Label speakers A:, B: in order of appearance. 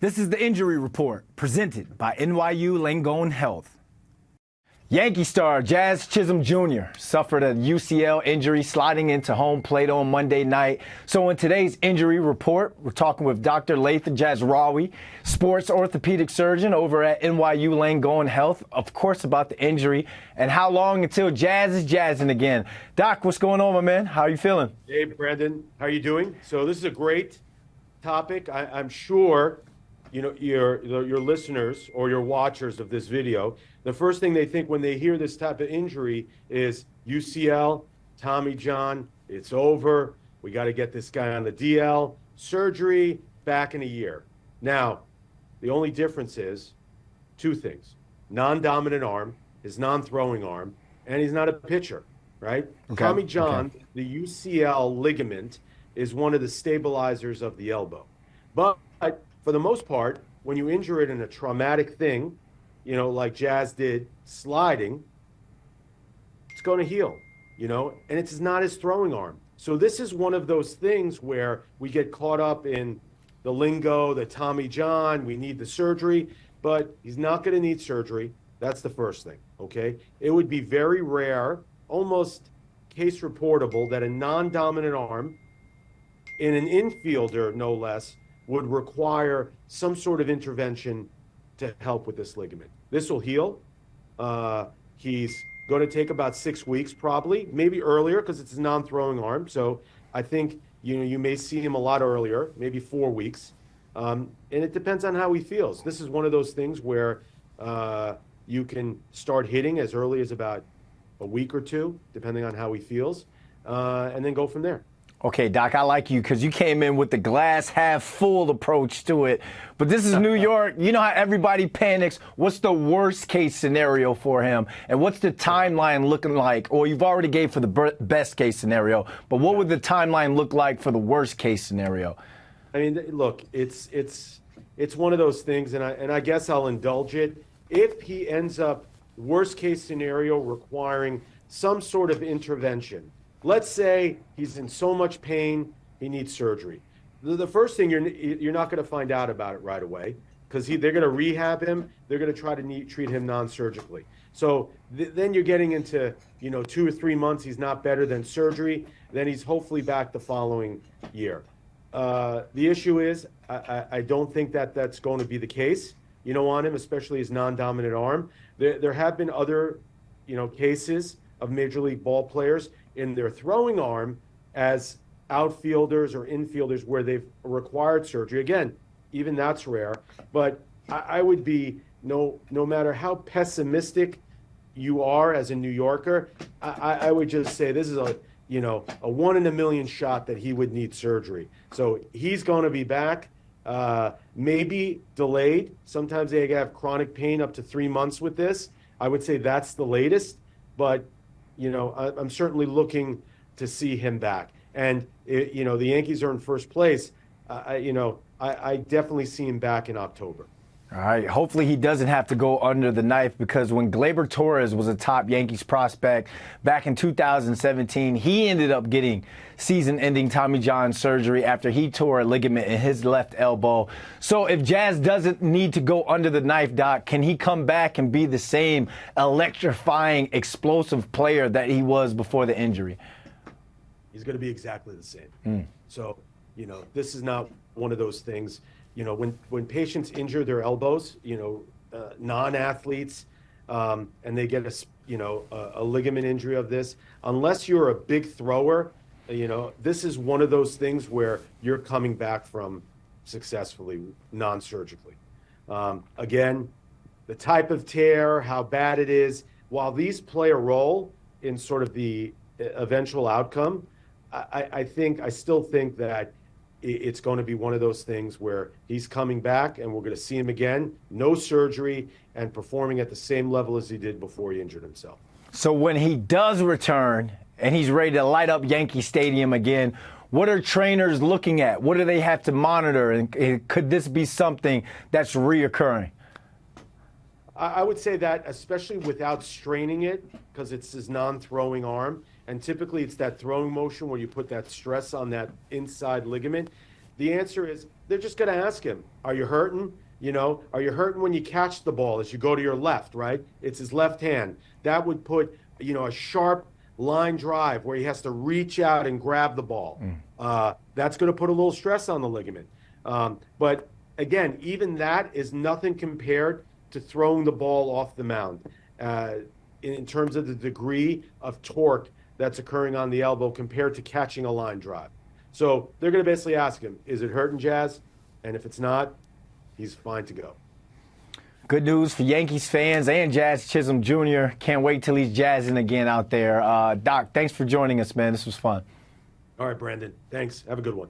A: This is the injury report presented by NYU Langone Health. Yankee star Jazz Chisholm Jr. suffered a UCL injury sliding into home plate on Monday night. So in today's injury report, we're talking with Dr. Laith Jazrawi, sports orthopedic surgeon over at NYU Langone Health, of course, about the injury and how long until Jazz is jazzing again. Doc, what's going on, my man? How are you feeling?
B: Hey, Brandon. How are you doing? So this is a great topic. I'm sure your listeners or your watchers of this video, the first thing they think when they hear this type of injury is UCL, Tommy John, it's over. We got to get this guy on the DL, surgery, back in a year. Now, the only difference is two things: non-dominant arm, his non-throwing arm, and he's not a pitcher, right? Okay. Tommy John, the UCL ligament is one of the stabilizers of the elbow. But for the most part, when you injure it in a traumatic thing, like Jazz did, sliding, it's going to heal, and it's not his throwing arm. So this is one of those things where we get caught up in the lingo, the Tommy John, we need the surgery, but he's not going to need surgery. That's the first thing, okay? It would be very rare, almost case reportable, that a non-dominant arm in an infielder, no less, would require some sort of intervention to help with this ligament. This will heal. He's going to take about 6 weeks, probably, maybe earlier, because it's a non-throwing arm. So I think you may see him a lot earlier, maybe 4 weeks. And it depends on how he feels. This is one of those things where you can start hitting as early as about a week or two, depending on how he feels, and then go from there.
A: Okay, Doc, I like you because you came in with the glass half full approach to it. But this is New York. You know how everybody panics. What's the worst case scenario for him? And what's the timeline looking like? Or you've already gave for the best case scenario. But what would the timeline look like for the worst case scenario?
B: I mean, look, it's one of those things, and I guess I'll indulge it. If he ends up worst case scenario requiring some sort of intervention, let's say he's in so much pain, he needs surgery. The first thing, you're not going to find out about it right away because they're going to rehab him. They're going to try to treat him non-surgically. So then you're getting into, 2 or 3 months, he's not better than surgery. Then he's hopefully back the following year. The issue is I don't think that's going to be the case, on him, especially his non-dominant arm. There have been other, cases of Major League ball players in their throwing arm as outfielders or infielders where they've required surgery. Again, even that's rare. But I would be, no matter how pessimistic you are as a New Yorker, I would just say this is a 1 in a million shot that he would need surgery. So he's going to be back, maybe delayed. Sometimes they have chronic pain up to 3 months with this. I would say that's the latest. But I'm certainly looking to see him back. And, the Yankees are in first place. I definitely see him back in October.
A: All right. Hopefully he doesn't have to go under the knife because when Gleyber Torres was a top Yankees prospect back in 2017, he ended up getting season-ending Tommy John surgery after he tore a ligament in his left elbow. So if Jazz doesn't need to go under the knife, Doc, can he come back and be the same electrifying, explosive player that he was before the injury?
B: He's going to be exactly the same. So, this is not one of those things. When patients injure their elbows, non-athletes, and they get a ligament injury of this, unless you're a big thrower, this is one of those things where you're coming back from successfully, non-surgically. Again, the type of tear, how bad it is, while these play a role in sort of the eventual outcome, I still think that it's going to be one of those things where he's coming back and we're going to see him again, no surgery, and performing at the same level as he did before he injured himself.
A: So when he does return and he's ready to light up Yankee Stadium again, what are trainers looking at? What do they have to monitor? And could this be something that's reoccurring?
B: I would say that, especially without straining it, because it's his non-throwing arm, and typically it's that throwing motion where you put that stress on that inside ligament. The answer is they're just going to ask him, are you hurting? You know, are you hurting when you catch the ball as you go to your left, right? It's his left hand. That would put, you know, a sharp line drive where he has to reach out and grab the ball. That's going to put a little stress on the ligament. But again, even that is nothing compared to throwing the ball off the mound in terms of the degree of torque that's occurring on the elbow compared to catching a line drive. So they're going to basically ask him, is it hurting, Jazz? And if it's not, he's fine to go.
A: Good news for Yankees fans and Jazz Chisholm Jr. Can't wait till he's jazzing again out there. Doc, thanks for joining us, man. This was fun.
B: All right, Brandon. Thanks. Have a good one.